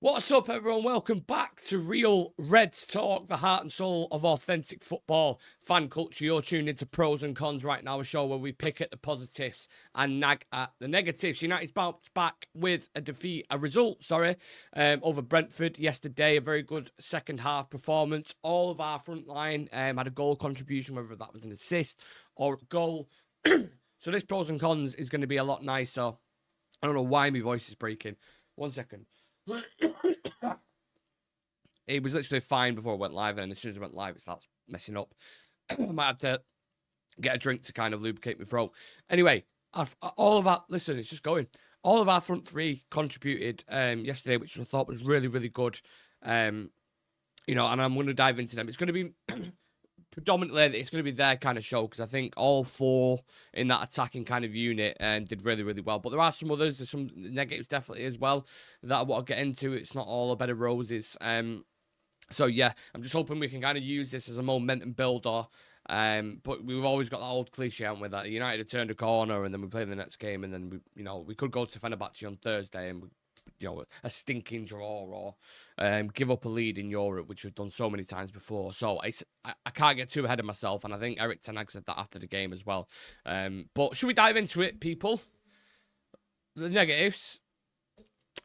What's up, everyone? Welcome back to Real Reds Talk, the heart and soul of authentic football fan culture. You're tuned into Pros and Cons right now, a show where we pick at the positives and nag at the negatives. United's bounced back with a result, over Brentford yesterday. A very good second half performance. All of our front line had a goal contribution, whether that was an assist or a goal. So this Pros and Cons is going to be a lot nicer. I don't know why my voice is breaking. 1 second. It was literally fine before it went live, and as soon as it went live, it starts messing up. I might have to get a drink to kind of lubricate my throat. Anyway, all of our it's just going. All of our front three contributed yesterday, which I thought was really, really good. And I'm going to dive into them. It's going to be predominantly, it's going to be their kind of show, because I think all four in that attacking kind of unit did really, really well. But there are some others. There's some negatives definitely as well that I want to get into. It's not all a bed of roses. So yeah, I'm just hoping we can kind of use this as a momentum builder. But we've always got that old cliche, haven't we, that United had turned a corner and then we play the next game, and then we could go to Fenerbahce on Thursday and a stinking draw, or give up a lead in Europe, which we've done so many times before. So I can't get too ahead of myself, and I think Erik ten Hag said that after the game as well. But should we dive into it, people? The negatives.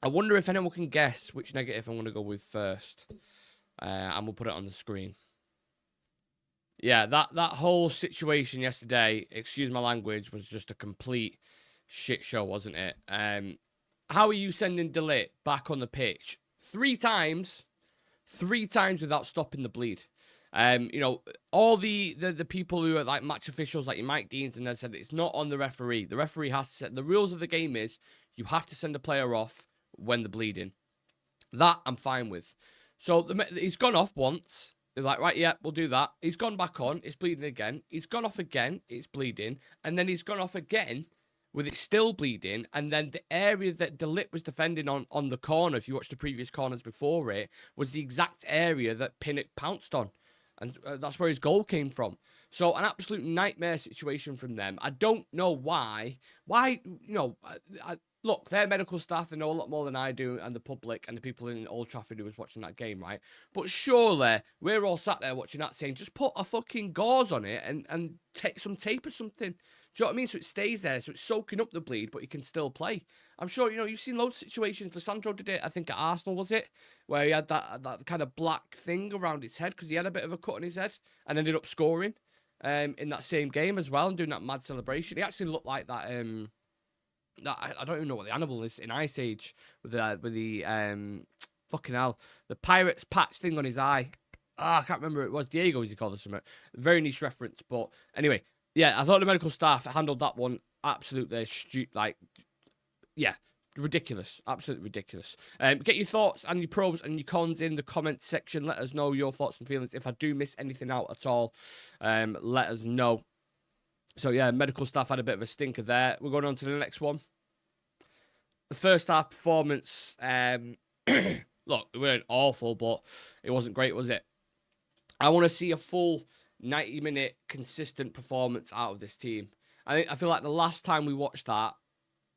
I wonder if anyone can guess which negative I'm going to go with first. And we'll put it on the screen. Yeah, that whole situation yesterday, excuse my language, was just a complete shit show, wasn't it? How are you sending De Ligt back on the pitch three times without stopping the bleed? All the people who are like match officials, like your Mike Deans, and they said it's not on the referee. The referee has to set the rules of the game is you have to send a player off when they're bleeding. That I'm fine with. So he's gone off once. They're like, right, yeah, we'll do that. He's gone back on. It's bleeding again. He's gone off again. It's bleeding. And then he's gone off again with it still bleeding. And then the area that De Ligt was defending on the corner, if you watched the previous corners before it, was the exact area that Pinnock pounced on. And that's where his goal came from. So an absolute nightmare situation from them. I don't know why. Look, their medical staff, they know a lot more than I do, and the public and the people in Old Trafford who was watching that game, right? But surely, we're all sat there watching that saying, just put a fucking gauze on it and take some tape or something. Do you know what I mean? So it stays there, so it's soaking up the bleed, but you can still play. I'm sure, you've seen loads of situations. Lissandro did it, I think, at Arsenal, was it? Where he had that kind of black thing around his head because he had a bit of a cut on his head and ended up scoring in that same game as well and doing that mad celebration. He actually looked like that... I don't even know what the animal is in Ice Age with the fucking hell, the pirate's patch thing on his eye. I can't remember what it was. Diego, as he called it, something. Very niche reference, but anyway, yeah, I thought the medical staff handled that one absolutely ridiculous, absolutely ridiculous. Get your thoughts and your pros and your cons in the comments section. Let us know your thoughts and feelings. If I do miss anything out at all, let us know. So, yeah, medical staff had a bit of a stinker there. We're going on to the next one. The first half performance, look, it weren't awful, but it wasn't great, was it? I want to see a full 90-minute consistent performance out of this team. I feel like the last time we watched that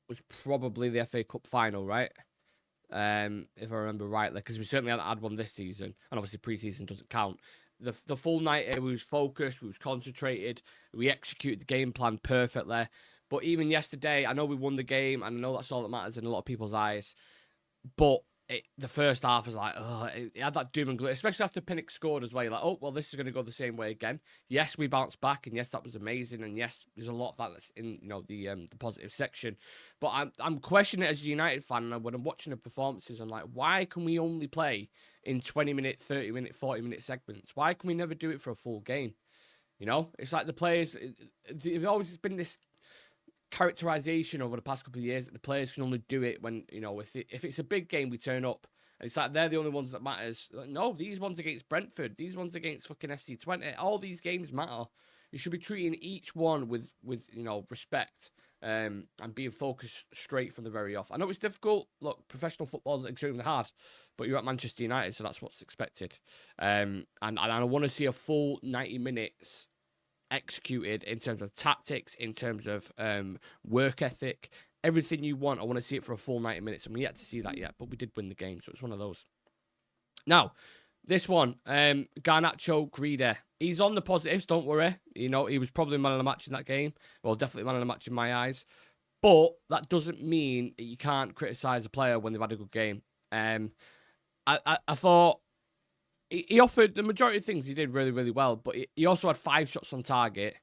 was probably the FA Cup final, right? If I remember rightly, because we certainly hadn't had one this season, and obviously pre-season doesn't count. The full night, we was focused, we was concentrated, we executed the game plan perfectly. But even yesterday, I know we won the game, and I know that's all that matters in a lot of people's eyes. But the first half was like, it had that doom and gloom, especially after Pinnock scored as well. You're like, oh, well, this is going to go the same way again. Yes, we bounced back, and yes, that was amazing, and yes, there's a lot of that that's in the positive section. But I'm questioning it as a United fan, and when I'm watching the performances, I'm like, why can we only play in 20-minute, 30-minute, 40-minute segments? Why can we never do it for a full game? It's like the players, there's always been this characterization over the past couple of years that the players can only do it when, if it's a big game, we turn up. And it's like they're the only ones that matters. No, these ones against Brentford, these ones against fucking FC20, all these games matter. You should be treating each one with respect and being focused straight from the very off. I know it's difficult. Look, professional football is extremely hard, but you're at Manchester United, so that's what's expected. And I want to see a full 90 minutes executed in terms of tactics, in terms of work ethic, everything you want. I want to see it for a full 90 minutes, and we yet to see that yet, but we did win the game, so it's one of those. Now, this one, Garnacho, Greedy. He's on the positives, don't worry. You know, he was probably man of the match in that game. Well, definitely man of the match in my eyes. But that doesn't mean that you can't criticise a player when they've had a good game. I thought he offered the majority of things he did really, really well, but he also had 5 shots on target.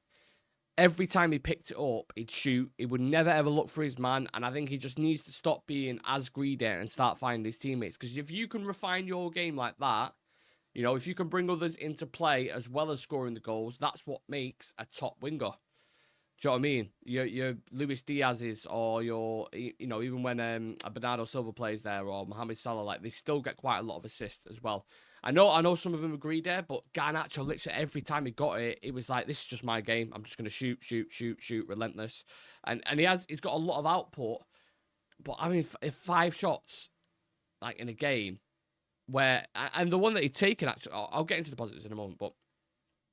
Every time he picked it up, he'd shoot. He would never, ever look for his man. And I think he just needs to stop being as greedy and start finding his teammates. Because if you can refine your game like that, you know, if you can bring others into play as well as scoring the goals, that's what makes a top winger. Do you know what I mean? Your Luis Diaz's or your, you know, even when a Bernardo Silva plays there or Mohamed Salah, like, they still get quite a lot of assists as well. I know some of them agree there, but Garnacho, literally every time he got it, it was like, this is just my game. I'm just going to shoot, relentless. And he's got a lot of output, but I mean, if 5 shots, like, in a game, where, and the one that he's taken, actually, I'll get into the positives in a moment, but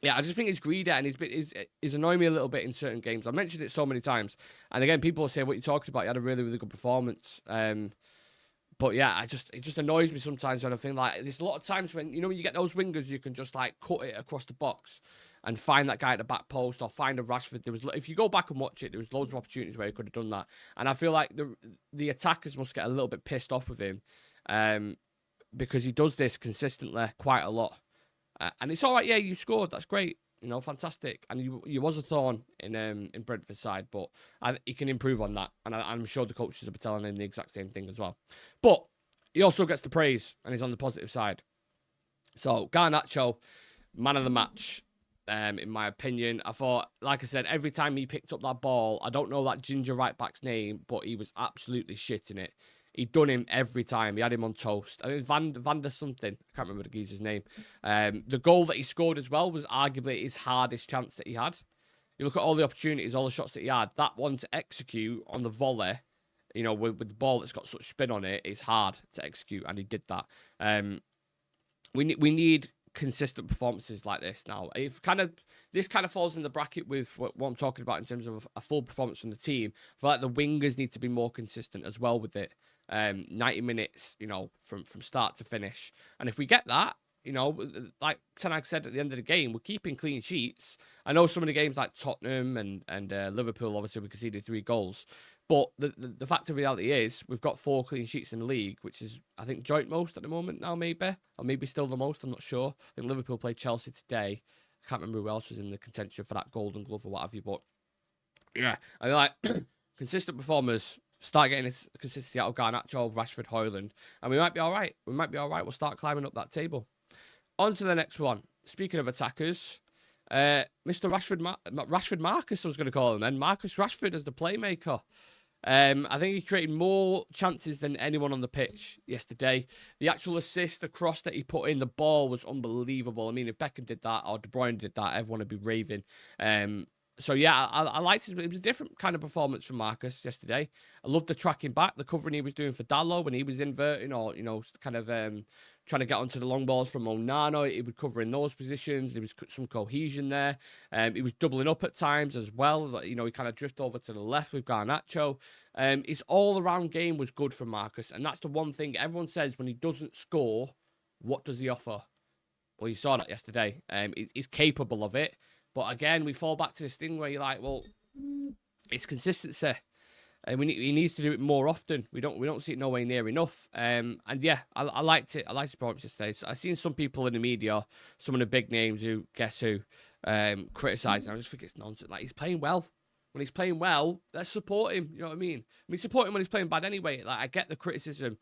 yeah, I just think he's greedy and he's annoying me a little bit in certain games. I've mentioned it so many times. And again, people say what you talked about. He had a really, really good performance. But yeah, it just annoys me sometimes when I think like there's a lot of times when, you know, when you get those wingers, you can just like cut it across the box and find that guy at the back post or find a Rashford. If you go back and watch it, there was loads of opportunities where he could have done that. And I feel like the attackers must get a little bit pissed off with him because he does this consistently quite a lot. And it's all right, yeah, you scored. That's great. You know, fantastic. And you was a thorn in Brentford's side, but he can improve on that. And I'm sure the coaches will be telling him the exact same thing as well. But he also gets the praise, and he's on the positive side. So, Garnacho, man of the match, in my opinion. I thought, like I said, every time he picked up that ball, I don't know that ginger right back's name, but he was absolutely shitting it. He'd done him every time. He had him on toast. I mean, Van der something. I can't remember the geezer's name. The goal that he scored as well was arguably his hardest chance that he had. You look at all the opportunities, all the shots that he had. That one to execute on the volley, you know, with the ball that's got such spin on it, is hard to execute, and he did that. We need consistent performances like this now. This kind of falls in the bracket with what I'm talking about in terms of a full performance from the team. I feel like the wingers need to be more consistent as well with it. 90 minutes, you know, from start to finish. And if we get that, you know, like Tanag said at the end of the game, we're keeping clean sheets. I know some of the games like Tottenham and Liverpool, obviously we conceded 3 goals. But the fact of reality is we've got 4 clean sheets in the league, which is, I think, joint most at the moment now, maybe. Or maybe still the most, I'm not sure. I think Liverpool played Chelsea today. I can't remember who else was in the contention for that Golden Glove or what have you. But, yeah, I mean, like, consistent performers, start getting this consistency out of Garnacho, Rashford, Højlund, and we might be all right. We'll start climbing up that table. On to the next one. Speaking of attackers, Mr. Rashford Marcus, I was going to call him then. Marcus Rashford as the playmaker. I think he created more chances than anyone on the pitch yesterday. The actual assist, the cross that he put in, the ball was unbelievable. I mean, if Beckham did that or De Bruyne did that, everyone would be raving. So, yeah, I liked it. It was a different kind of performance from Marcus yesterday. I loved the tracking back, the covering he was doing for Dallo when he was inverting or, you know, kind of trying to get onto the long balls from Onana. He would cover in those positions. There was some cohesion there. He was doubling up at times as well. You know, he kind of drifted over to the left with Garnacho. His all-around game was good for Marcus, and that's the one thing everyone says when he doesn't score, what does he offer? Well, you saw that yesterday. He's capable of it. But again, we fall back to this thing where you're like, well, it's consistency. And he needs to do it more often. We don't see it nowhere near enough. And yeah, I liked it. I liked the performance yesterday. So I've seen some people in the media, some of the big names who, guess who, criticise. I just think it's nonsense. Like, he's playing well. When he's playing well, let's support him. You know what I mean? Support him when he's playing bad anyway. Like, I get the criticism.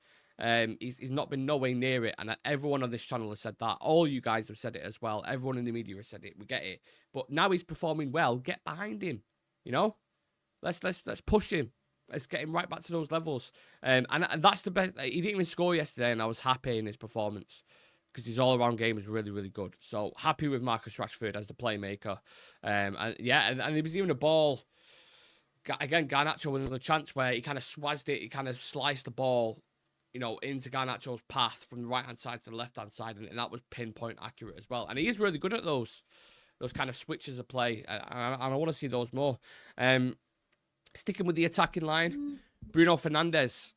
He's not been nowhere near it, and everyone on this channel has said that. All you guys have said it as well. Everyone in the media has said it. We get it. But now he's performing well. Get behind him. You know, let's push him. Let's get him right back to those levels. And that's the best. He didn't even score yesterday, and I was happy in his performance because his all-around game was really, really good. So happy with Marcus Rashford as the playmaker. And there was even a ball. Again, Garnacho with another chance where he kind of swazzed it. He kind of sliced the ball, you know, into Garnacho's path from the right-hand side to the left-hand side, and that was pinpoint accurate as well. And he is really good at those kind of switches of play, and I want to see those more. Sticking with the attacking line, Bruno Fernandes,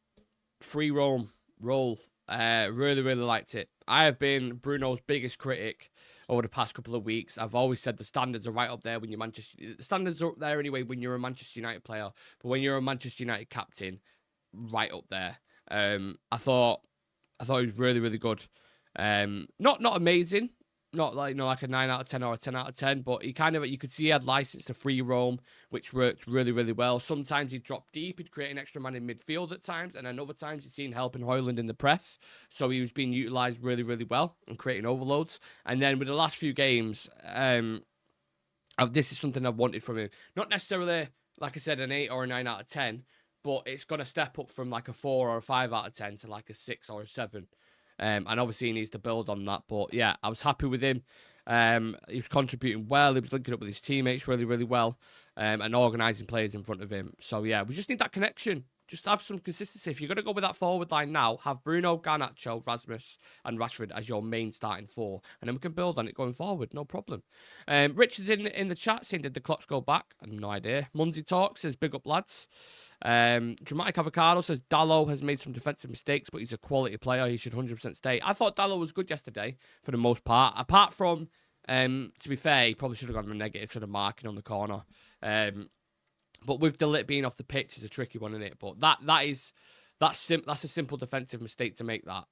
free roam role. Really, really liked it. I have been Bruno's biggest critic over the past couple of weeks. I've always said the standards are right up there when you're Manchester. The standards are up there anyway when you're a Manchester United player, but when you're a Manchester United captain, right up there. I thought he was really, really good. Not amazing. Not like like a 9 out of 10 or a 10 out of 10, but he kind of, you could see he had license to free roam, which worked really, really well. Sometimes he'd drop deep, he'd create an extra man in midfield at times, and then other times you'd seen helping Højlund in the press. So he was being utilised really, really well and creating overloads. And then with the last few games, this is something I've wanted from him. Not necessarily, like I said, an 8 or a 9 out of 10, but it's going to step up from like a 4 or a 5 out of 10 to like a 6 or a 7. And obviously he needs to build on that. But yeah, I was happy with him. He was contributing well. He was linking up with his teammates really, really well. And organising players in front of him. So yeah, we just need that connection. Just have some consistency. If you're going to go with that forward line now, have Bruno, Garnacho, Rasmus and Rashford as your main starting 4. And then we can build on it going forward. No problem. Richard's in the chat saying, did the clocks go back? I have no idea. Munsey Talk says, big up, lads. Dramatic Avocado says, Dalot has made some defensive mistakes, but he's a quality player. He should 100% stay. I thought Dalot was good yesterday for the most part. Apart from, to be fair, he probably should have gone the negative sort of marking on the corner. But with De Ligt being off the pitch is a tricky one, isn't it? But that's a simple defensive mistake to make that.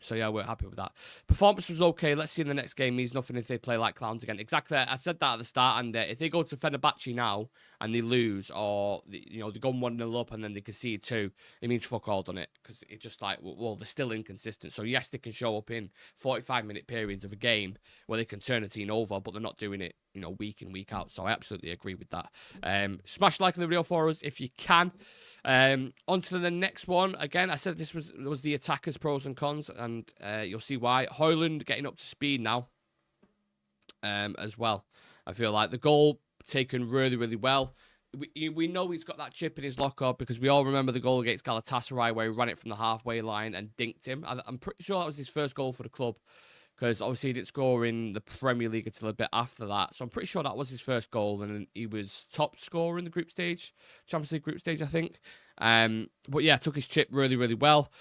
So yeah, we're happy with that. Performance was okay. Let's see in the next game. Means nothing if they play like clowns again. Exactly. I said that at the start. And if they go to Fenerbahce now and they lose, or they go 1-0 up and then they concede 2, it means fuck all, doesn't it? Because it's just like, well, they're still inconsistent. So yes, they can show up in 45-minute periods of a game where they can turn a team over, but they're not doing it, week in, week out. So I absolutely agree with that. Smash like in the video for us if you can. On to the next one. Again, I said this was the attackers' pros and cons, and you'll see why. Højlund getting up to speed now as well. I feel like the goal taken really, really well. We know he's got that chip in his locker because we all remember the goal against Galatasaray where he ran it from the halfway line and dinked him. I'm pretty sure that was his first goal for the club, because obviously he didn't score in the Premier League until a bit after that. So I'm pretty sure that was his first goal, and he was top scorer in the group stage, Champions League group stage, I think. But yeah, took his chip really, really well.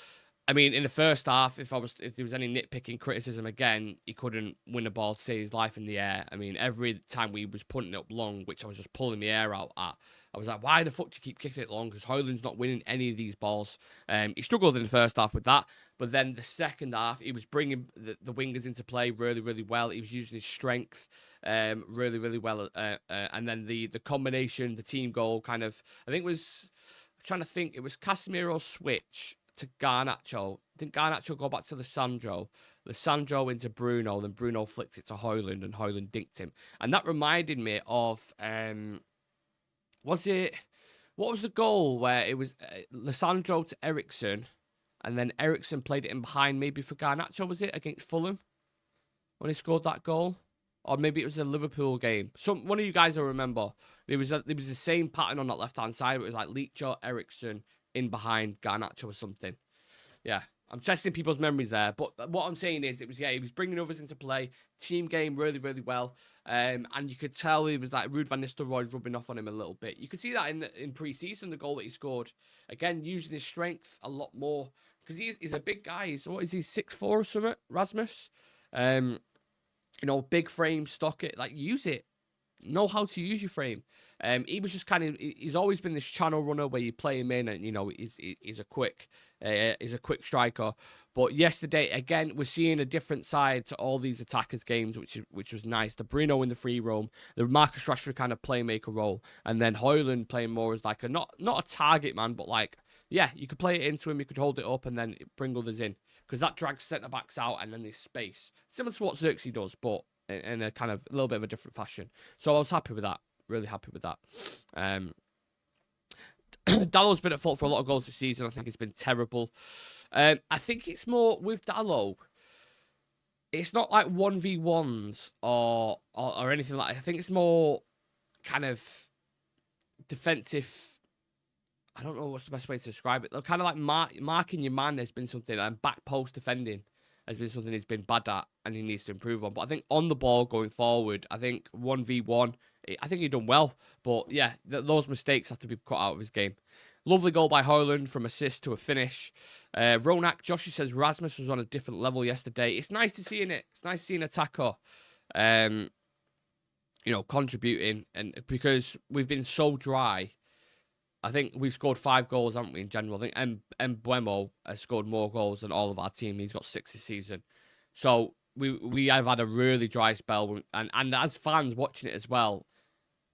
I mean, in the first half, if there was any nitpicking criticism again, he couldn't win a ball to save his life in the air. I mean, every time we was putting it up long, which I was just pulling the air out at, I was like, why the fuck do you keep kicking it long? Because Højlund's not winning any of these balls. He struggled in the first half with that. But then the second half, he was bringing the wingers into play really, really well. He was using his strength really, really well. And then the combination, the team goal kind of, I think was, I'm trying to think, it was Casemiro's switch to Garnacho. Didn't Garnacho go back to Lissandro into Bruno, then Bruno flicked it to Højlund, and Højlund dinked him. And that reminded me of, what was the goal where it was Lissandro to Eriksen, and then Eriksen played it in behind, maybe for Garnacho, was it, against Fulham, when he scored that goal? Or maybe it was a Liverpool game. One of you guys will remember. There was the same pattern on that left-hand side. It was like Leacher, Eriksen, in behind Garnacho or something. Yeah, I'm testing people's memories there. But what I'm saying is, he was bringing others into play. Team game really, really well. And you could tell he was like Ruud van Nistelrooy rubbing off on him a little bit. You could see that in pre-season, the goal that he scored. Again, using his strength a lot more. Because he's a big guy. What is he, 6'4" or something, Rasmus? Big frame, stock it. Like, use it. Know how to use your frame. He was just he's always been this channel runner where you play him in and, he's a quick striker. But yesterday, again, we're seeing a different side to all these attackers games, which was nice. The Bruno in the free roam, the Marcus Rashford kind of playmaker role, and then Højlund playing more as like not a target man, but like, yeah, you could play it into him, you could hold it up and then bring others in. Because that drags centre-backs out and then there's space. Similar to what Xerxes does, but in a kind of a little bit of a different fashion. So I was happy with that. Really happy with that. Dalot's been at fault for a lot of goals this season. I think it's been terrible. I think it's more with Dalot. It's not like 1v1s or anything like that. I think it's more kind of defensive. I don't know what's the best way to describe it. They're kind of like marking your man has been something, and back post defending has been something he's been bad at and he needs to improve on. But I think on the ball going forward, I think 1v1, I think he's done well. But yeah, those mistakes have to be cut out of his game. Lovely goal by Højlund from assist to a finish. Ronak, Joshy says Rasmus was on a different level yesterday. It's nice to see it. It's nice to see an attacker, contributing. And because we've been so dry, I think we've scored 5 goals, haven't we, in general? I think Mbeumo has scored more goals than all of our team. He's got 6 this season. So we have had a really dry spell. And as fans watching it as well,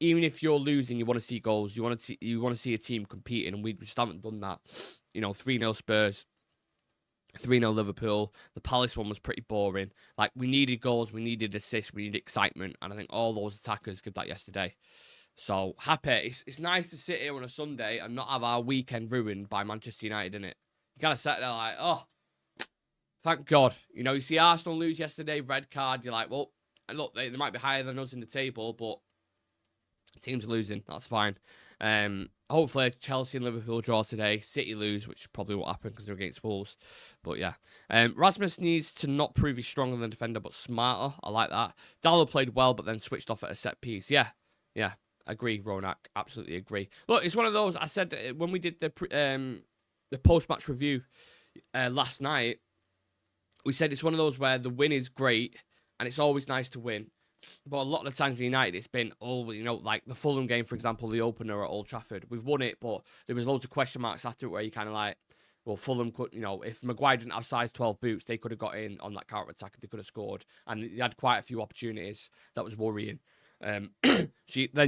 even if you're losing, you want to see goals. You want to see a team competing, and we just haven't done that. 3-0 Spurs, 3-0 Liverpool. The Palace one was pretty boring. Like, we needed goals, we needed assists, we needed excitement, and I think all those attackers did that yesterday. So happy. It's nice to sit here on a Sunday and not have our weekend ruined by Manchester United, innit? You kind of sit there like, oh, thank God. You see Arsenal lose yesterday, red card. You're like, well, and look, they might be higher than us in the table, but team's losing. That's fine. Hopefully, Chelsea and Liverpool draw today. City lose, which probably won't happen because they're against Wolves. But yeah. Rasmus needs to not prove he's stronger than defender, but smarter. I like that. Dallo played well, but then switched off at a set piece. Yeah. Agree, Ronak. Absolutely agree. Look, it's one of those. I said when we did the post-match review last night, we said it's one of those where the win is great, and it's always nice to win. But a lot of the times for United, it's been, like the Fulham game, for example, the opener at Old Trafford. We've won it, but there was loads of question marks after it where you kind of like, well, Fulham could, if Maguire didn't have size 12 boots, they could have got in on that counter-attack and they could have scored. And they had quite a few opportunities. That was worrying. Then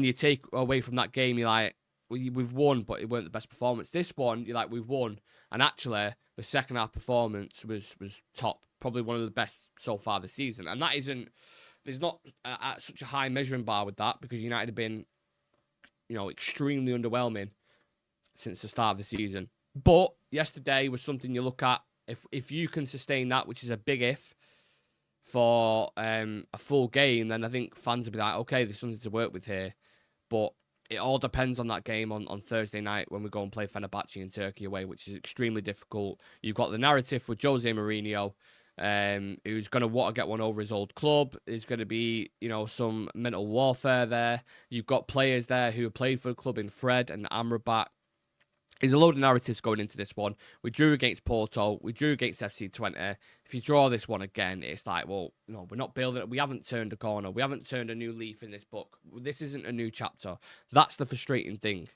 you take away from that game, you're like, we've won, but it weren't the best performance. This one, you're like, we've won. And actually, the second half performance was top. Probably one of the best so far this season. And that isn't... There's not at such a high measuring bar with that because United have been, extremely underwhelming since the start of the season. But yesterday was something you look at. If you can sustain that, which is a big if, for a full game, then I think fans will be like, okay, there's something to work with here. But it all depends on that game on Thursday night when we go and play Fenerbahce in Turkey away, which is extremely difficult. You've got the narrative with Jose Mourinho, who's going to want to get one over his old club. There's going to be, some mental warfare there. You've got players there who have played for the club in Fred and Amrabat. There's a load of narratives going into this one. We drew against Porto. We drew against FC Twente. If you draw this one again, it's like, well, we're not building it. We haven't turned a corner. We haven't turned a new leaf in this book. This isn't a new chapter. That's the frustrating thing.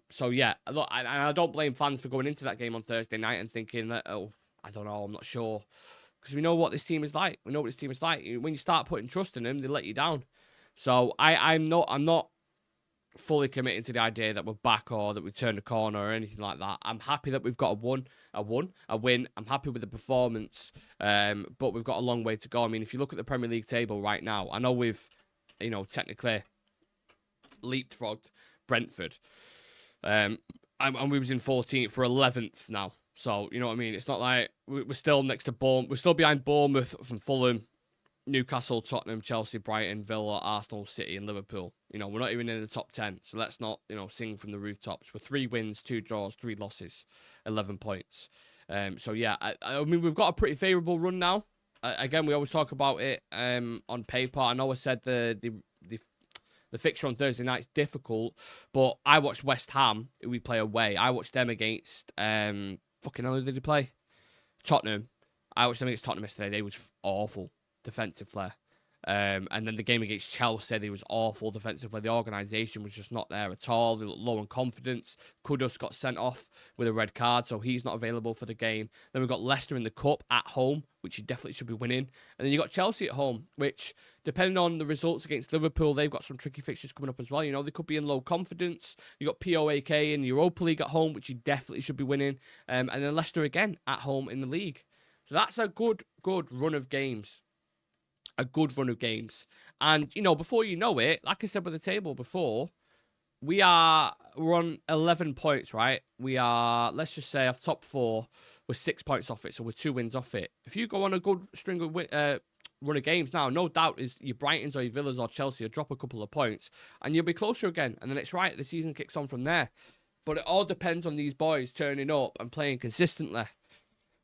So, yeah, look, and I don't blame fans for going into that game on Thursday night and thinking that, I don't know, I'm not sure. Because we know what this team is like. We know what this team is like. When you start putting trust in them, they let you down. So I'm not fully committed to the idea that we're back or that we turned a corner or anything like that. I'm happy that we've got a win. I'm happy with the performance, but we've got a long way to go. I mean, if you look at the Premier League table right now, I know we've, technically leapfrogged Brentford, and we was in 14th for 11th now. So, you know what I mean? It's not like we're still next to Bournemouth. We're still behind Bournemouth from Fulham, Newcastle, Tottenham, Chelsea, Brighton, Villa, Arsenal, City, and Liverpool. We're not even in the top 10. So let's not, sing from the rooftops. We're 3 wins, 2 draws, 3 losses, 11 points. So, yeah, I mean, we've got a pretty favourable run now. Again, we always talk about it on paper. I know I said the fixture on Thursday night is difficult, but I watched West Ham, who we play away. I watched them against... fucking hell, who did he play? Tottenham. I watched them against Tottenham yesterday. They was awful defensive flair. And then the game against Chelsea, they was awful defensively. The organisation was just not there at all. They looked low on confidence. Kudus got sent off with a red card, so he's not available for the game. Then we've got Leicester in the Cup at home, which he definitely should be winning. And then you got Chelsea at home, which, depending on the results against Liverpool, they've got some tricky fixtures coming up as well. They could be in low confidence. You got POAK in the Europa League at home, which he definitely should be winning. And then Leicester again at home in the league. So that's a good run of games. A good run of games. And, before you know it, like I said with the table before, we're on 11 points, right? We are, let's just say, off top 4, we're 6 points off it, so we're 2 wins off it. If you go on a good string of run of games now, no doubt is your Brightons or your Villas or Chelsea will drop a couple of points, and you'll be closer again, and then it's right, the season kicks on from there. But it all depends on these boys turning up and playing consistently.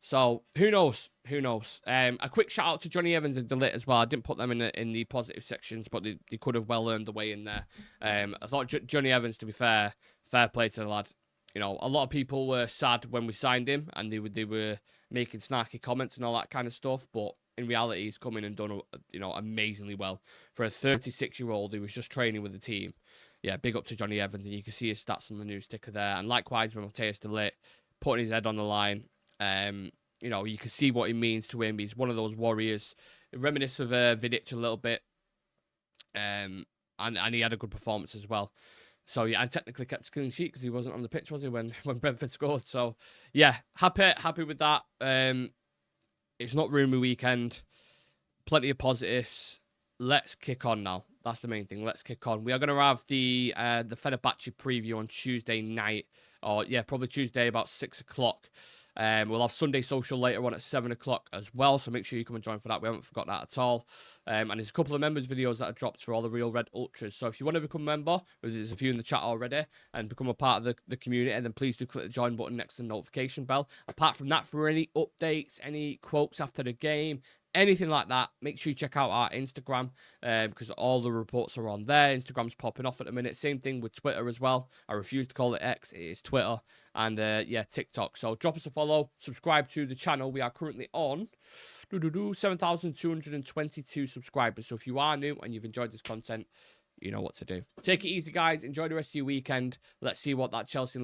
So, who knows? Who knows? A quick shout out to Johnny Evans and Delit as well. I didn't put them in the positive sections, but they could have well earned the way in there. I thought Johnny Evans, to be fair play to the lad. You know, a lot of people were sad when we signed him, and they were making snarky comments and all that kind of stuff. But in reality, he's come in and done, you know, amazingly well for a 36-year-old who was just training with the team. Yeah, big up to Johnny Evans, and you can see his stats on the news sticker there. And likewise with Mateus de Ligt, putting his head on the line. You know, you can see what he means to him. He's one of those warriors, reminiscent of Vidic a little bit. And he had a good performance as well. So yeah, and technically kept a clean sheet because he wasn't on the pitch, was he, when Brentford scored? So yeah, happy with that. It's not ruined my weekend. Plenty of positives. Let's kick on now. That's the main thing. Let's kick on. We are going to have the Fenerbahce preview on Tuesday night, or yeah, probably Tuesday about 6 o'clock. We'll have Sunday social later on at 7 o'clock as well, so make sure you come and join for that. We haven't forgot that at all. And there's a couple of members videos that are dropped for all the Real Red Ultras. So if you want to become a member, there's a few in the chat already, and become a part of the community, and then please do click the join button next to the notification bell. Apart from that, for any updates, any quotes after the game, anything like that, make sure you check out our Instagram, because all the reports are on there. Instagram's popping off at the minute. Same thing with Twitter as well. I refuse to call it X. It is Twitter. And, yeah, TikTok. So drop us a follow. Subscribe to the channel. We are currently on 7,222 subscribers. So if you are new and you've enjoyed this content, you know what to do. Take it easy, guys. Enjoy the rest of your weekend. Let's see what that Chelsea and Liverpool